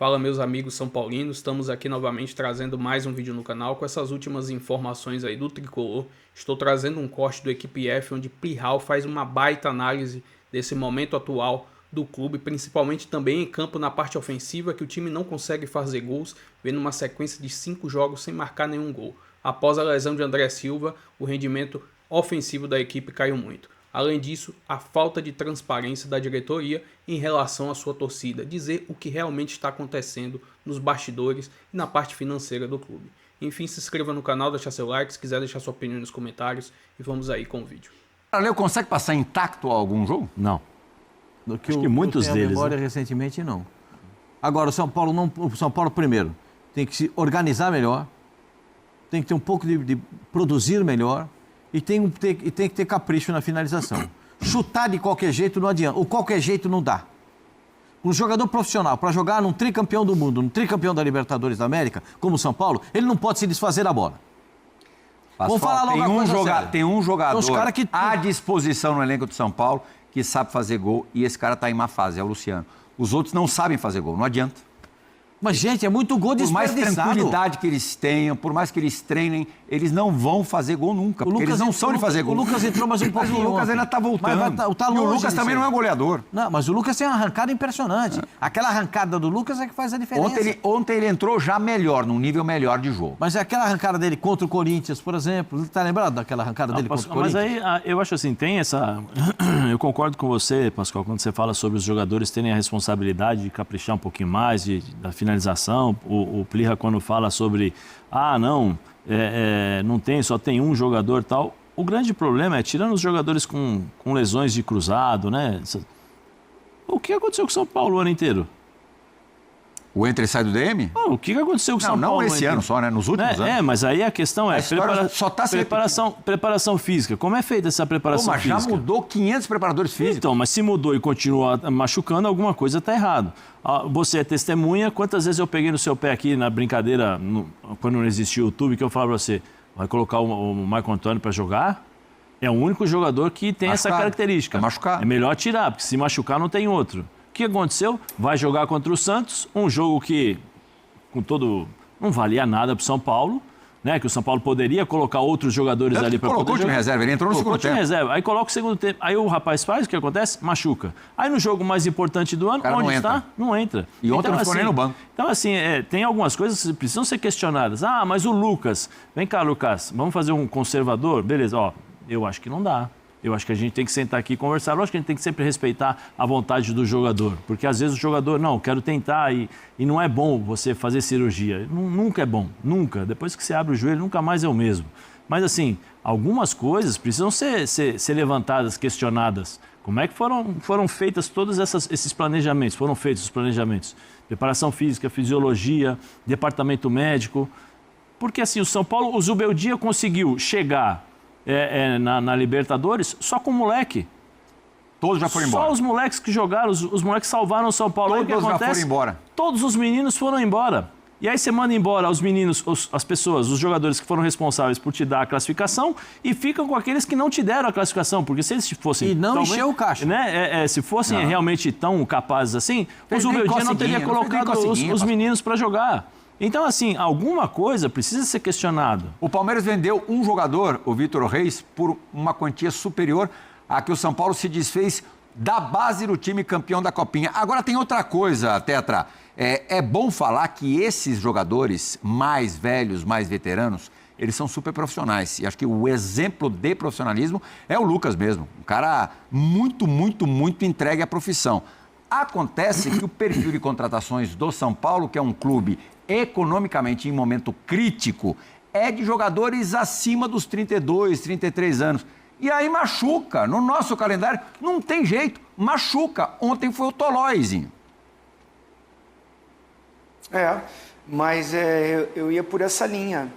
Fala meus amigos são paulinos, estamos aqui novamente trazendo mais um vídeo no canal com essas últimas informações aí do Tricolor. Estou trazendo um corte do Equipe F onde Plihal faz uma baita análise desse momento atual do clube, principalmente também em campo na parte ofensiva, que o time não consegue fazer gols, vendo uma sequência de 5 jogos sem marcar nenhum gol. Após a lesão de André Silva, o rendimento ofensivo da equipe caiu muito. Além disso, a falta de transparência da diretoria em relação à sua torcida, dizer o que realmente está acontecendo nos bastidores e na parte financeira do clube. Enfim, se inscreva no canal, deixa seu like, se quiser deixar sua opinião nos comentários e vamos aí com o vídeo. Léo, consegue passar intacto algum jogo? Não. Acho que muitos deles. Memória, né? Recentemente, não. Agora, o São Paulo primeiro, tem que se organizar melhor, tem que ter um pouco de produzir melhor, e tem que ter capricho na finalização. Chutar de qualquer jeito não adianta. O qualquer jeito não dá. Um jogador profissional, para jogar num tricampeão do mundo, num tricampeão da Libertadores da América, como o São Paulo, ele não pode se desfazer da bola. Vamos falar logo tem um jogador à disposição no elenco do São Paulo que sabe fazer gol e esse cara está em má fase, é o Luciano. Os outros não sabem fazer gol, não adianta. Mas, gente, é muito gol desperdiçado. Por mais tranquilidade que eles tenham, por mais que eles treinem, eles não vão fazer gol nunca, porque eles não são de fazer gol. O Lucas entrou mais um pouquinho. Mas o Lucas ainda está voltando. E o Lucas também não é goleador. Não, mas o Lucas tem uma arrancada impressionante. Aquela arrancada do Lucas é que faz a diferença. Ontem ele entrou já melhor, num nível melhor de jogo. Mas é aquela arrancada dele contra o Corinthians, por exemplo. Está lembrado daquela arrancada dele contra o Corinthians? Mas aí, eu acho assim, tem essa... Eu concordo com você, Pascoal, quando você fala sobre os jogadores terem a responsabilidade de caprichar um pouquinho mais, da finalização. O Plihal, quando fala sobre, não tem, só tem um jogador e tal. O grande problema é, tirando os jogadores com lesões de cruzado, né? O que aconteceu com o São Paulo o ano inteiro? O entra e sai do DM? O que aconteceu com o São Paulo? Não esse ano só, né? Nos últimos anos. Mas aí a questão é preparação física. Como é feita essa preparação física? Já mudou 500 preparadores físicos. Então, mas se mudou e continua machucando, alguma coisa está errado. Você é testemunha. Quantas vezes eu peguei no seu pé aqui na brincadeira, quando não existia o YouTube, que eu falo para você, vai colocar o Marco Antônio para jogar? É o único jogador que tem essa característica. É melhor tirar, porque se machucar não tem outro. O que aconteceu? Vai jogar contra o Santos, um jogo que não valia nada para o São Paulo, né? Que o São Paulo poderia colocar outros jogadores ali para poder jogar. Colocou o time reserva, ele entrou no segundo tempo. Reserva, aí coloca o segundo tempo, aí o rapaz faz, o que acontece? Machuca. Aí no jogo mais importante do ano, onde está? Não entra. E ontem não ficou nem no banco. Então assim, tem algumas coisas que precisam ser questionadas. Mas o Lucas, vem cá Lucas, vamos fazer um conservador? Beleza, eu acho que não dá. Eu acho que a gente tem que sentar aqui e conversar. Lógico que a gente tem que sempre respeitar a vontade do jogador. Porque às vezes o jogador, quero tentar e não é bom você fazer cirurgia. Nunca é bom, nunca. Depois que você abre o joelho, nunca mais é o mesmo. Mas assim, algumas coisas precisam ser levantadas, questionadas. Como é que foram feitas todos esses planejamentos? Foram feitos os planejamentos. Preparação física, fisiologia, departamento médico. Porque assim, o São Paulo, o Zubeldia conseguiu chegar... na Libertadores, só com moleque. Todos já foram embora. Só os moleques que jogaram, os moleques salvaram o São Paulo. Todos já foram embora. Todos os meninos foram embora. E aí você manda embora os meninos, as pessoas, os jogadores que foram responsáveis por te dar a classificação e ficam com aqueles que não te deram a classificação. Porque se eles fossem... E não encheu o caixa. Né? Se fossem realmente tão capazes assim, o Zubeldia não teria colocado os meninos para jogar. Então, assim, alguma coisa precisa ser questionada. O Palmeiras vendeu um jogador, o Vitor Reis, por uma quantia superior à que o São Paulo se desfez da base do time campeão da Copinha. Agora tem outra coisa, Tetra. É bom falar que esses jogadores mais velhos, mais veteranos, eles são super profissionais. E acho que o exemplo de profissionalismo é o Lucas mesmo. Um cara muito, muito, muito entregue à profissão. Acontece que o perfil de contratações do São Paulo, que é um clube economicamente em momento crítico, é de jogadores acima dos 32, 33 anos. E aí machuca. No nosso calendário não tem jeito, machuca. Ontem foi o Tolóizinho. Mas eu ia por essa linha.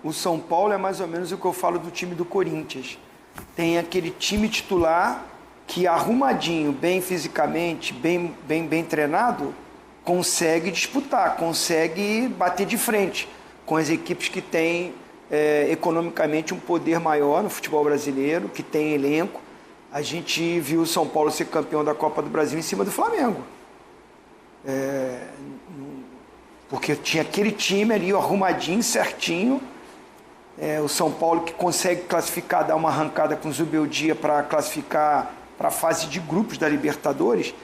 O São Paulo é mais ou menos o que eu falo do time do Corinthians. Tem aquele time titular que arrumadinho, bem fisicamente, bem treinado, consegue disputar, consegue bater de frente com as equipes que têm economicamente um poder maior no futebol brasileiro, que tem elenco. A gente viu o São Paulo ser campeão da Copa do Brasil em cima do Flamengo. Porque tinha aquele time ali arrumadinho, certinho. O São Paulo que consegue classificar, dar uma arrancada com o Zubeldia para classificar para a fase de grupos da Libertadores.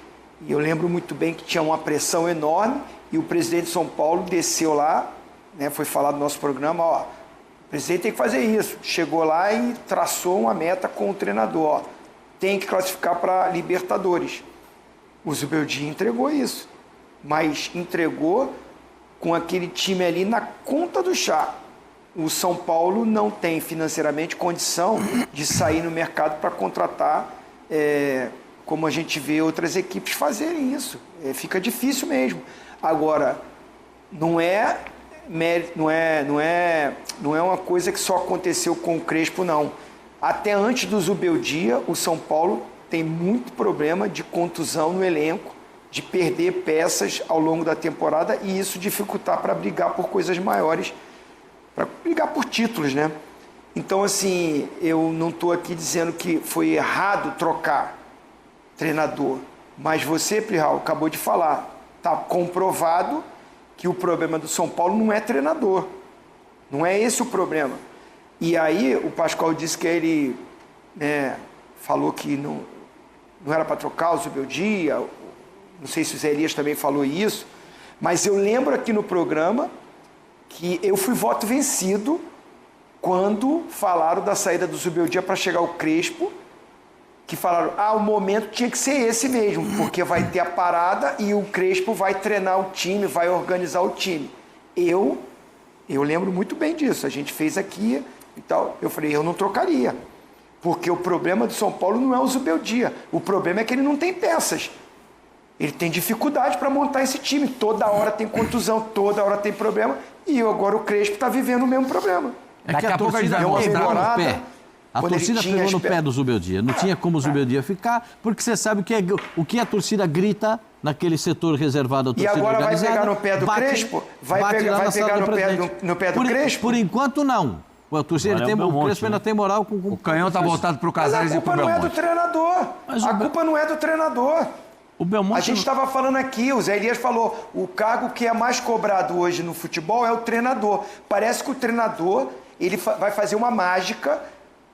E eu lembro muito bem que tinha uma pressão enorme e o presidente de São Paulo desceu lá, né, foi falado no nosso programa, ó, o presidente tem que fazer isso. Chegou lá e traçou uma meta com o treinador, ó, tem que classificar para Libertadores. O Zubeldia entregou isso, mas entregou com aquele time ali na conta do chá. O São Paulo não tem financeiramente condição de sair no mercado para contratar, como a gente vê outras equipes fazerem isso. Fica difícil mesmo. Agora, não é uma coisa que só aconteceu com o Crespo, não. Até antes do Zubeldia, o São Paulo tem muito problema de contusão no elenco, de perder peças ao longo da temporada e isso dificultar para brigar por coisas maiores, para brigar por títulos, né? Então, assim, eu não estou aqui dizendo que foi errado trocar treinador, mas você, Plihal, acabou de falar, está comprovado que o problema do São Paulo não é treinador, não é esse o problema. E aí o Pascoal disse que ele falou que não era para trocar o Zubeldia, não sei se o Zé Elias também falou isso, mas eu lembro aqui no programa que eu fui voto vencido quando falaram da saída do Zubeldia para chegar o Crespo, que falaram, o momento tinha que ser esse mesmo, porque vai ter a parada e o Crespo vai treinar o time, vai organizar o time. Eu lembro muito bem disso, a gente fez aqui e tal, eu falei, eu não trocaria, porque o problema do São Paulo não é o Zubeldia, o problema é que ele não tem peças. Ele tem dificuldade para montar esse time. Toda hora tem contusão, toda hora tem problema. E agora o Crespo está vivendo o mesmo problema. Daqui a pouco a gente vai mostrar no pé. A torcida pegou no pé do Zubeldia. Não tinha como o Zubeldia ficar, porque você sabe o que a torcida grita naquele setor reservado à torcida organizada. E agora organizada, vai pegar no pé do Crespo? Vai pegar no pé do Crespo? Por enquanto, não. A torcida o Crespo ainda tem moral com o canhão está voltado para o Casares e para o Belmonte. A culpa não é do treinador. A culpa não é do treinador. O Belmonte a gente estava falando aqui, o Zé Elias falou, o cargo que é mais cobrado hoje no futebol é o treinador. Parece que o treinador ele vai fazer uma mágica,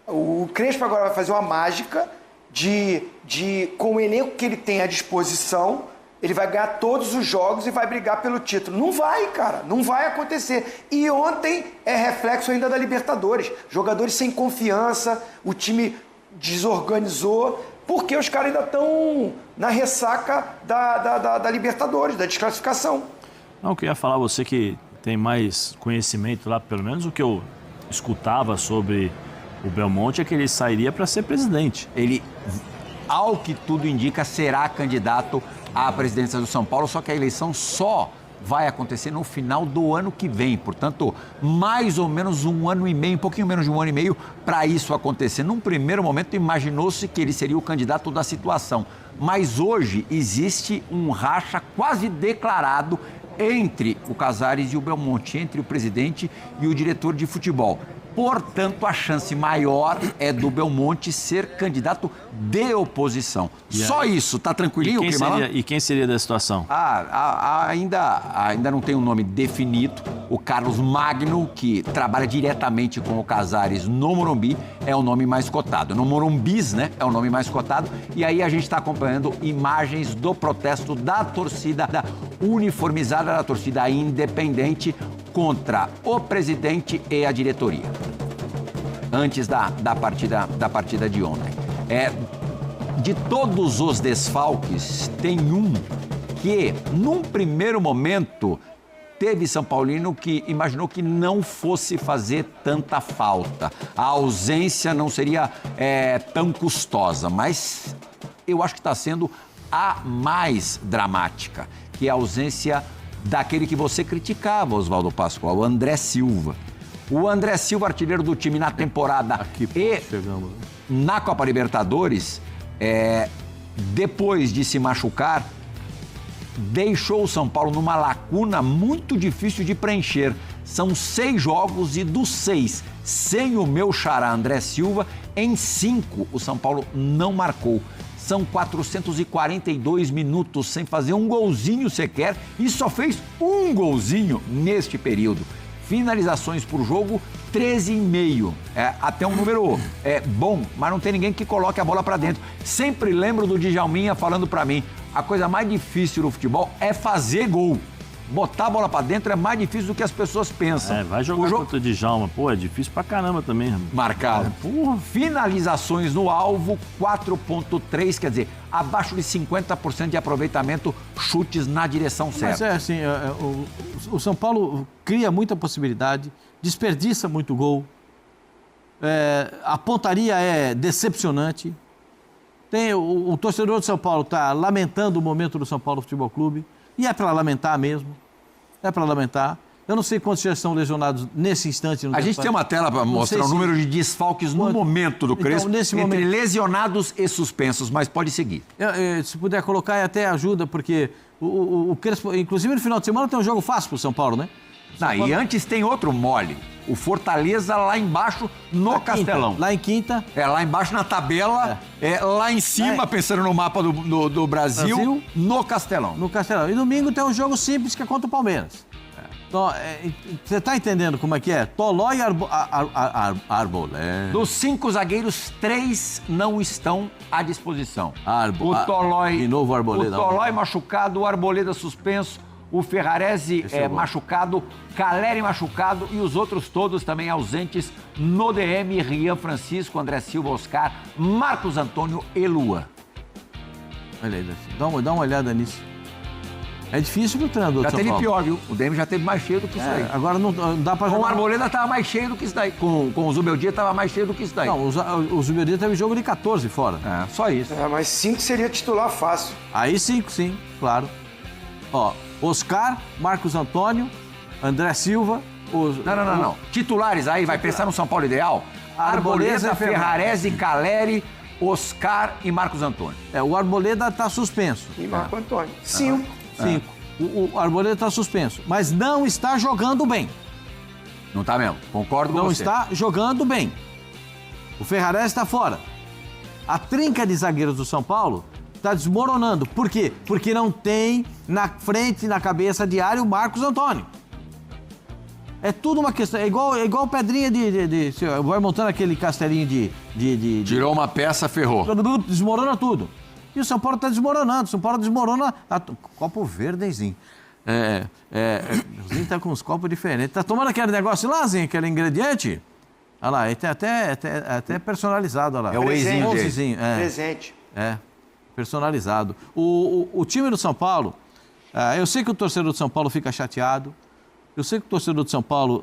o Crespo agora vai fazer uma mágica com o elenco que ele tem à disposição, ele vai ganhar todos os jogos e vai brigar pelo título. Não vai, cara, não vai acontecer. E ontem é reflexo ainda da Libertadores. Jogadores sem confiança, o time desorganizou, porque os caras ainda estão na ressaca da Libertadores, da desclassificação. Não, eu queria falar, você que tem mais conhecimento lá, pelo menos o que eu escutava sobre o Belmonte é que ele sairia para ser presidente. Ele, ao que tudo indica, será candidato à presidência do São Paulo, só que a eleição só vai acontecer no final do ano que vem. Portanto, mais ou menos um ano e meio, um pouquinho menos de um ano e meio para isso acontecer. Num primeiro momento, imaginou-se que ele seria o candidato da situação. Mas hoje existe um racha quase declarado entre o Casares e o Belmonte, entre o presidente e o diretor de futebol. Portanto, a chance maior é do Belmonte ser candidato de oposição. Só isso, tá tranquilinho? E quem seria da situação? Ainda não tem um nome definido. O Carlos Magno, que trabalha diretamente com o Casares no Morumbi, é o nome mais cotado. No Morumbis, né, é o nome mais cotado. E aí a gente está acompanhando imagens do protesto da torcida uniformizada, da torcida independente, contra o presidente e a diretoria, antes da partida de ontem. De todos os desfalques, tem um que, num primeiro momento, teve São Paulino que imaginou que não fosse fazer tanta falta. A ausência não seria tão custosa, mas eu acho que está sendo a mais dramática, que é a ausência daquele que você criticava, Oswaldo Pascoal, o André Silva. O André Silva, artilheiro do time na temporada na Copa Libertadores, depois de se machucar, deixou o São Paulo numa lacuna muito difícil de preencher. São 6 jogos e dos 6, sem o meu xará André Silva, em 5 o São Paulo não marcou. São 442 minutos sem fazer um golzinho sequer e só fez um golzinho neste período. Finalizações por jogo, 13,5. Até um número bom, mas não tem ninguém que coloque a bola para dentro. Sempre lembro do Djalminha falando para mim, a coisa mais difícil no futebol é fazer gol. Botar a bola para dentro é mais difícil do que as pessoas pensam. Vai jogar contra o Djalma. Pô, é difícil pra caramba também. Marcado. Finalizações no alvo, 4,3, quer dizer, abaixo de 50% de aproveitamento, chutes na direção certa. Mas assim, o São Paulo cria muita possibilidade, desperdiça muito gol, a pontaria é decepcionante. O torcedor do São Paulo está lamentando o momento do São Paulo Futebol Clube, e é para lamentar mesmo, é para lamentar. Eu não sei quantos já estão lesionados nesse instante. A gente tem uma tela para mostrar o número de desfalques no momento do Crespo, entre lesionados e suspensos, mas pode seguir. Se puder colocar, até ajuda, porque o Crespo, inclusive no final de semana, tem um jogo fácil para o São Paulo, né? E antes tem outro mole. O Fortaleza lá embaixo no Castelão. Lá em Quinta. Lá embaixo na tabela, lá em cima, pensando no mapa do Brasil, no Castelão. No Castelão. E domingo tem um jogo simples que é contra o Palmeiras. Então, você está entendendo como é que é? Toló e Arboleda. Dos 5 zagueiros, 3 não estão à disposição. O Tolói. De novo o Arboleda. O Tolói machucado, o Arboleda suspenso. O Ferrarese machucado, Caleri machucado e os outros todos também ausentes no DM, Rian Francisco, André Silva, Oscar, Marcos Antônio e Lua. Olha aí, dá uma olhada nisso. É difícil pro treinador já teve pior, viu? O DM já teve mais cheio do que isso aí. Agora não dá pra jogar. Com o Arboleda estava mais cheio do que isso daí. Com o Zubeldia estava mais cheio do que isso daí. Não, o Zubeldia teve jogo de 14 fora. Só isso. Mas 5 seria titular fácil. Aí 5, sim, claro. Oscar, Marcos Antônio, André Silva... Não. Titulares aí, vai pensar no São Paulo ideal? Arboleda, Ferrarese, Caleri, Oscar e Marcos Antônio. O Arboleda está suspenso. E Marco Antônio. 5. O Arboleda está suspenso, mas não está jogando bem. Não está mesmo, concordo com você. Não está jogando bem. O Ferrarese está fora. A trinca de zagueiros do São Paulo está desmoronando. Por quê? Porque não tem na frente, na cabeça de área, o Marcos Antônio. É tudo uma questão. É igual pedrinha vai montando aquele castelinho de... Tirou uma peça, ferrou. Desmorona tudo. E o São Paulo está desmoronando. O São Paulo desmorona... Copo verde, Zinho. O Zinho está com uns copos diferentes. Tá tomando aquele negócio lá, Zinho? Aquele ingrediente? Olha lá, ele tem até personalizado. Olha lá. É o Eizinho. Presente. Personalizado. O time do São Paulo, eu sei que o torcedor do São Paulo fica chateado, eu sei que o torcedor do São Paulo,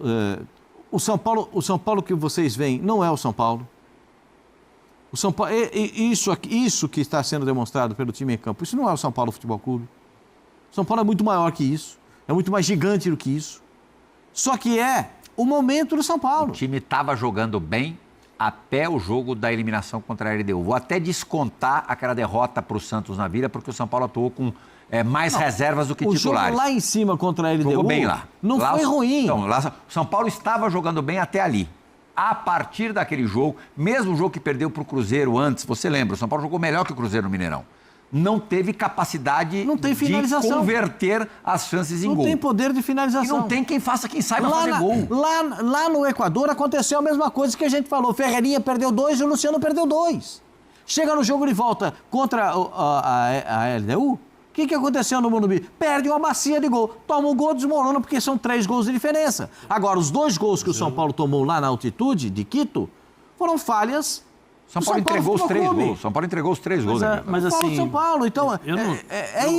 o São Paulo que vocês veem não é o São Paulo. O São Paulo, isso que está sendo demonstrado pelo time em campo, isso não é o São Paulo Futebol Clube. O São Paulo é muito maior que isso, é muito mais gigante do que isso. Só que é o momento do São Paulo. O time estava jogando bem até o jogo da eliminação contra a LDU. Vou até descontar aquela derrota para o Santos na Vila, porque o São Paulo atuou com mais reservas do que titulares. O jogo lá em cima contra a LDU jogou bem lá. Não lá foi ruim. Então, lá, o São Paulo estava jogando bem até ali. A partir daquele jogo, mesmo o jogo que perdeu para o Cruzeiro antes, você lembra, o São Paulo jogou melhor que o Cruzeiro no Mineirão. Não teve capacidade de converter as chances em gol. Não tem poder de finalização. E não tem quem saiba fazer gol. Lá no Equador aconteceu a mesma coisa que a gente falou. Ferreirinha perdeu 2 e o Luciano perdeu 2. Chega no jogo de volta contra a LDU, o que aconteceu no Morumbi? Perde uma bacia de gol. Toma um gol, desmorona, porque são 3 gols de diferença. Agora, os 2 gols que o São Paulo tomou lá na altitude de Quito foram falhas. São Paulo entregou os 3 gols. São Paulo entregou os 3 gols. Mas assim... São Paulo, então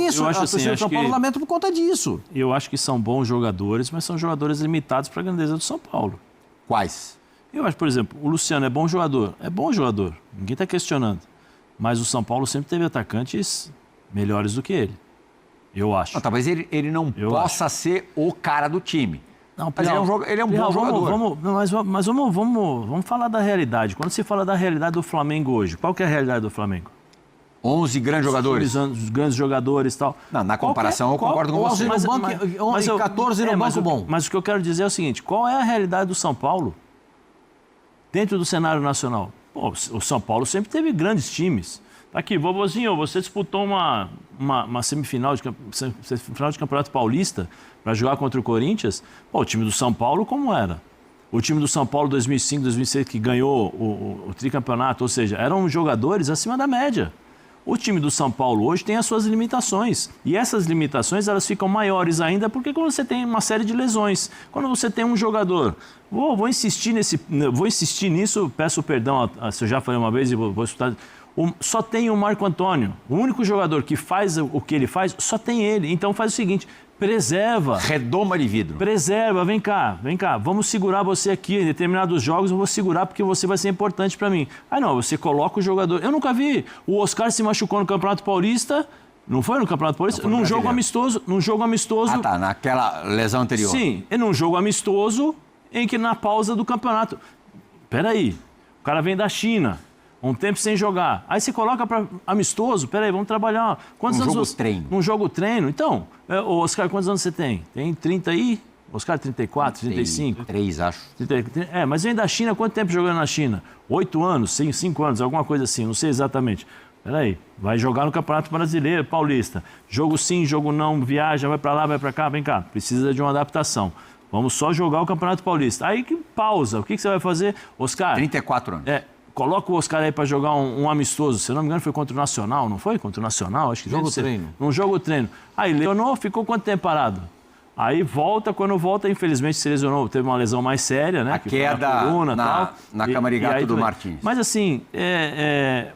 isso. Eu acho assim, o São Paulo lamenta por conta disso. Eu acho que são bons jogadores, mas são jogadores limitados para a grandeza do São Paulo. Quais? Eu acho, por exemplo, o Luciano é bom jogador. É bom jogador. Ninguém está questionando. Mas o São Paulo sempre teve atacantes melhores do que ele. Eu acho. Não, talvez ele não possa ser o cara do time. Não, mas ele é um bom jogador. Mas vamos falar da realidade. Quando se fala da realidade do Flamengo hoje, qual que é a realidade do Flamengo? 11 grandes jogadores. Os grandes jogadores e tal. Não, na comparação, eu concordo com você. Mas 14 no banco bom. Mas o que eu quero dizer é o seguinte, qual é a realidade do São Paulo dentro do cenário nacional? Pô, o São Paulo sempre teve grandes times. Tá aqui, vovozinho, você disputou uma semifinal de Campeonato Paulista para jogar contra o Corinthians. Pô, o time do São Paulo como era? O time do São Paulo 2005, 2006 que ganhou o tricampeonato, ou seja, eram jogadores acima da média. O time do São Paulo hoje tem as suas limitações. E essas limitações elas ficam maiores ainda porque quando você tem uma série de lesões. Quando você tem um jogador... Vou insistir nisso, peço perdão se eu já falei uma vez e vou escutar... Só tem o Marco Antônio. O único jogador que faz o que ele faz, só tem ele. Então faz o seguinte... Preserva. Redoma de vidro. Preserva, vem cá. Vamos segurar você aqui. Em determinados jogos eu vou segurar porque você vai ser importante para mim. Ah, não, você coloca o jogador. Eu nunca vi. O Oscar se machucou no Campeonato Paulista. Não foi no Campeonato Paulista? Num jogo amistoso. Ah, tá. Naquela lesão anterior. Sim. É num jogo amistoso em que na pausa do campeonato. Peraí. O cara vem da China. Um tempo sem jogar. Aí você coloca para amistoso, peraí, vamos trabalhar. Quantos anos jogo treino. Num jogo treino. Então, Oscar, quantos anos você tem? Tem 30 aí? Oscar, 34, 35? 3, acho. Mas vem da China, quanto tempo jogando na China? 8 anos, 5 anos, alguma coisa assim, não sei exatamente. Peraí, vai jogar no Campeonato Brasileiro, Paulista. Jogo sim, jogo não, viaja, vai para lá, vai para cá, vem cá. Precisa de uma adaptação. Vamos só jogar o Campeonato Paulista. Aí que pausa, o que você vai fazer? Oscar... 34 anos. Coloca o Oscar aí para jogar um amistoso. Se eu não me engano, foi contra o Nacional, não foi? Contra o Nacional, acho que jogo treino. Num jogo treino. Aí lesionou, ficou quanto tempo parado? Aí volta, quando volta, infelizmente se lesionou, teve uma lesão mais séria, né? A queda coluna, na Camarigato do Martins. Mas assim,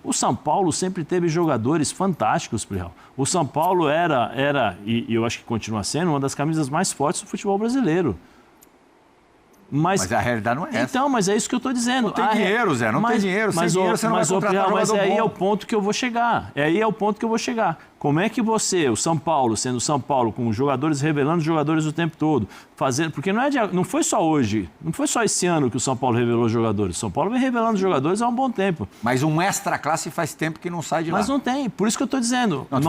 o São Paulo sempre teve jogadores fantásticos, Plihal. O São Paulo era, e eu acho que continua sendo, uma das camisas mais fortes do futebol brasileiro. Mas a realidade não é essa. Então, mas é isso que eu estou dizendo. Não tem dinheiro, Zé, não tem dinheiro. Sem dinheiro você não vai contratar jogador bom. Mas aí é o ponto que eu vou chegar. Como é que você, o São Paulo, sendo São Paulo, com jogadores revelando jogadores o tempo todo, fazendo... Porque não foi só hoje, não foi só esse ano que o São Paulo revelou jogadores. O São Paulo vem revelando jogadores há um bom tempo. Mas um extra-classe faz tempo que não sai de lá. Mas não tem, por isso que eu estou dizendo. Não,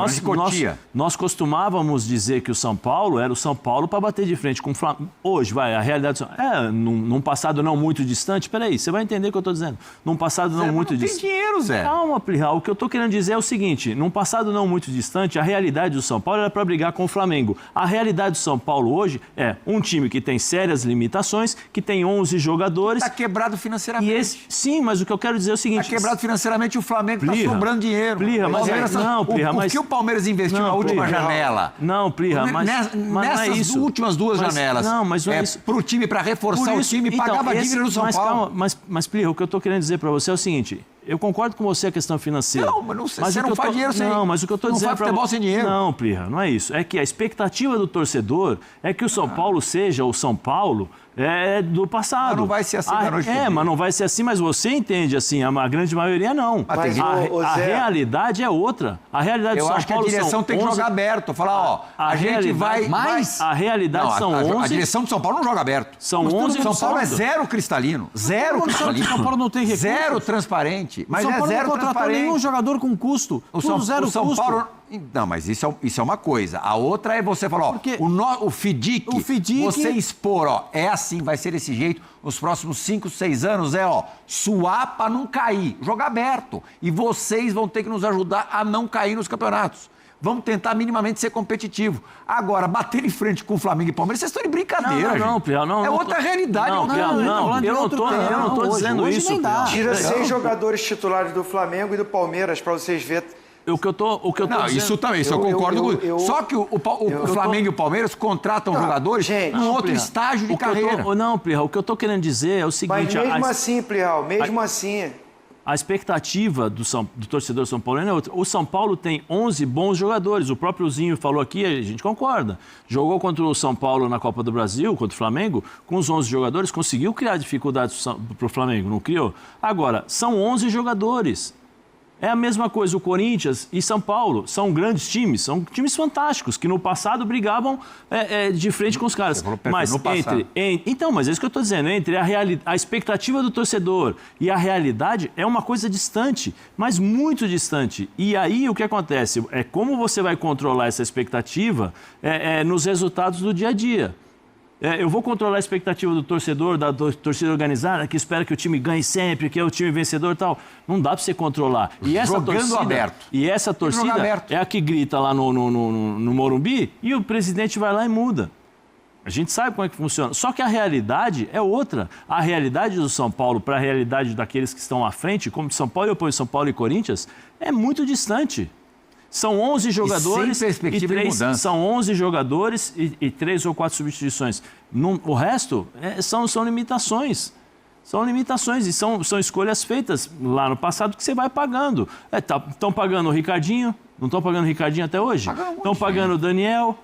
nós costumávamos dizer que o São Paulo era o São Paulo para bater de frente com o Flamengo. Hoje, a realidade... num passado não muito distante, peraí, você vai entender o que eu estou dizendo. Num passado não muito distante... Não tem dinheiro, Zé. Calma, Plihal, o que eu estou querendo dizer é o seguinte, num passado não muito distante, a realidade do São Paulo era para brigar com o Flamengo. A realidade do São Paulo hoje é um time que tem sérias limitações, que tem 11 jogadores... Está quebrado financeiramente. Sim, mas o que eu quero dizer é o seguinte... Está quebrado financeiramente, o Flamengo está sobrando dinheiro. O que o Palmeiras investiu na última janela? Não, Plihal, mas não é isso. Nessas últimas duas janelas. Não, mas não é isso. Para o time, para reforçar o time, pagava a dívida no São Paulo. Calma, mas Plihal, o que eu estou querendo dizer para você é o seguinte... Eu concordo com você a questão financeira. Não, mas você não faz dinheiro sem... Não, mas o que eu estou dizendo... Não faz futebol sem dinheiro. Não, Plihal, não é isso. É que a expectativa do torcedor é que o São Paulo seja o São Paulo do passado. Mas não vai ser assim da noite pro dia. Mas não vai ser assim, mas você entende assim. A grande maioria não. Mas a realidade é outra. A realidade do São Paulo... Eu acho que a direção tem que jogar aberto. Falar, a gente vai... Mas a realidade são 11... A direção do São Paulo não joga aberto. São 11... São Paulo é zero cristalino. Zero cristalino. São Paulo não tem recursos. Zero transparente. Mas é zero não contratou nenhum jogador com custo. O São Paulo... Não, mas isso é uma coisa. A outra é você falar, o FIDIC, você expor, é assim, vai ser desse jeito, os próximos 5, 6 anos suar para não cair, jogar aberto. E vocês vão ter que nos ajudar a não cair nos campeonatos. Vamos tentar minimamente ser competitivo. Agora, bater em frente com o Flamengo e Palmeiras, vocês estão de brincadeira, não, é outra realidade. Eu não estou dizendo isso. Tira 6 jogadores titulares do Flamengo e do Palmeiras para vocês verem. Não, isso também, isso eu concordo com isso. Só que o Flamengo e o Palmeiras contratam jogadores em outro estágio de carreira. Não, Plihal, o que eu estou querendo dizer é o seguinte... Mas mesmo assim, Plihal, mesmo assim... A expectativa do torcedor São Paulino é outra. O São Paulo tem 11 bons jogadores. O próprio Zinho falou aqui, a gente concorda. Jogou contra o São Paulo na Copa do Brasil, contra o Flamengo, com os 11 jogadores, conseguiu criar dificuldades para o Flamengo, não criou? Agora, são 11 jogadores. É a mesma coisa, o Corinthians e São Paulo são grandes times, são times fantásticos, que no passado brigavam de frente com os caras. Mas mas é isso que eu estou dizendo, entre a expectativa do torcedor e a realidade é uma coisa distante, mas muito distante. E aí o que acontece? É como você vai controlar essa expectativa nos resultados do dia a dia. Eu vou controlar a expectativa do torcedor, da torcida organizada, que espera que o time ganhe sempre, que é o time vencedor e tal. Não dá para você controlar. E essa Jogando torcida, aberto. E essa torcida é a que grita lá no Morumbi e o presidente vai lá e muda. A gente sabe como é que funciona. Só que a realidade é outra. A realidade do São Paulo para a realidade daqueles que estão à frente, como São Paulo e opõe São Paulo e Corinthians, é muito distante. São 11 jogadores sem perspectiva de mudança. São 11 jogadores e 3 ou 4 substituições. O resto são limitações. São limitações e são escolhas feitas lá no passado que você vai pagando. Estão pagando o Ricardinho, não estão pagando o Ricardinho até hoje? Estão pagando o Daniel.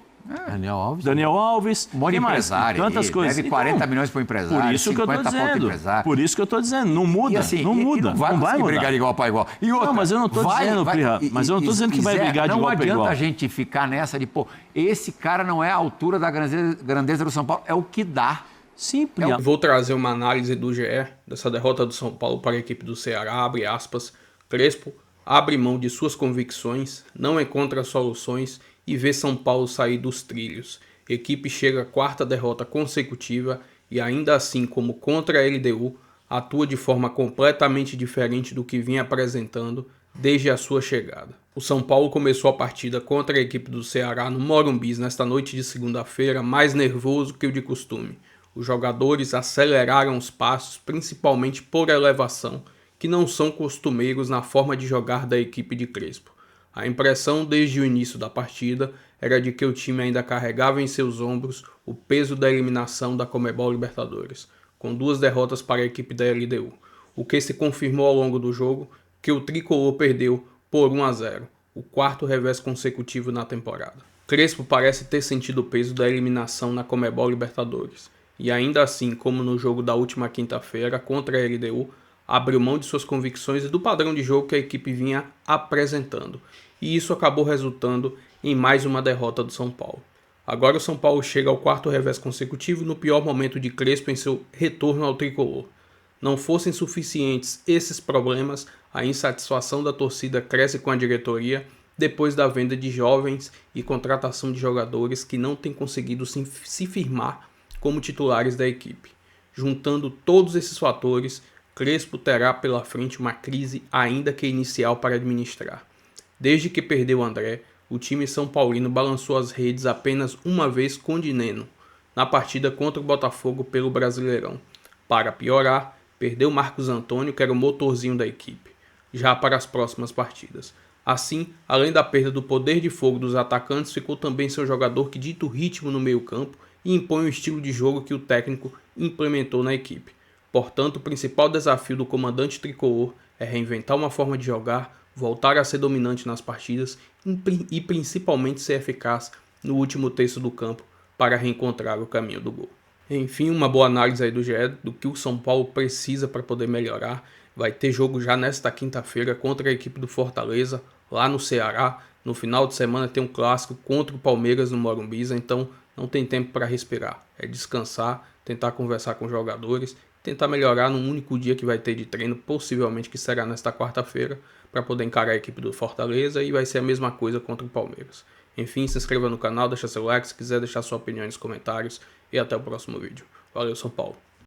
Daniel Alves. Um monte de empresário. Tantas coisas. Deve 40 milhões para o empresário. Por isso que eu estou dizendo. Por isso que eu estou dizendo. Não muda. Assim, não muda. Não vai mudar. brigar de igual para igual. E outra, não, mas eu não estou dizendo, Pirra. Mas eu não estou dizendo que vai brigar de igual para igual. Não adianta a gente ficar nessa de, esse cara não é a altura da grandeza do São Paulo. É o que dá. Sim, Pirra. Vou trazer uma análise do GE dessa derrota do São Paulo para a equipe do Ceará. Abre aspas. Crespo abre mão de suas convicções, não encontra soluções e vê São Paulo sair dos trilhos. Equipe chega à 4ª derrota consecutiva e ainda assim, como contra a LDU, atua de forma completamente diferente do que vinha apresentando desde a sua chegada. O São Paulo começou a partida contra a equipe do Ceará no Morumbi nesta noite de segunda-feira mais nervoso que o de costume. Os jogadores aceleraram os passos, principalmente por elevação, que não são costumeiros na forma de jogar da equipe de Crespo. A impressão desde o início da partida era de que o time ainda carregava em seus ombros o peso da eliminação da Conmebol Libertadores, com 2 derrotas para a equipe da LDU, o que se confirmou ao longo do jogo que o tricolor perdeu por 1-0, o 4º revés consecutivo na temporada. Crespo parece ter sentido o peso da eliminação na Conmebol Libertadores, e ainda assim, como no jogo da última quinta-feira contra a LDU, abriu mão de suas convicções e do padrão de jogo que a equipe vinha apresentando, e isso acabou resultando em mais uma derrota do São Paulo. Agora o São Paulo chega ao 4º revés consecutivo no pior momento de Crespo em seu retorno ao tricolor. Não fossem suficientes esses problemas, a insatisfação da torcida cresce com a diretoria depois da venda de jovens e contratação de jogadores que não têm conseguido se firmar como titulares da equipe. Juntando todos esses fatores, Crespo terá pela frente uma crise ainda que inicial para administrar. Desde que perdeu André, o time São Paulino balançou as redes apenas uma vez com Dineno, na partida contra o Botafogo pelo Brasileirão. Para piorar, perdeu Marcos Antônio, que era o motorzinho da equipe, já para as próximas partidas. Assim, além da perda do poder de fogo dos atacantes, ficou também seu jogador que dita o ritmo no meio-campo e impõe o estilo de jogo que o técnico implementou na equipe. Portanto, o principal desafio do comandante tricolor é reinventar uma forma de jogar, voltar a ser dominante nas partidas e principalmente ser eficaz no último terço do campo para reencontrar o caminho do gol. Enfim, uma boa análise aí do GE do que o São Paulo precisa para poder melhorar. Vai ter jogo já nesta quinta-feira contra a equipe do Fortaleza, lá no Ceará. No final de semana tem um clássico contra o Palmeiras no Morumbi, então não tem tempo para respirar. É descansar, tentar conversar com os jogadores, tentar melhorar num único dia que vai ter de treino, possivelmente que será nesta quarta-feira, para poder encarar a equipe do Fortaleza, e vai ser a mesma coisa contra o Palmeiras. Enfim, se inscreva no canal, deixa seu like, se quiser deixar sua opinião nos comentários, e até o próximo vídeo. Valeu, São Paulo!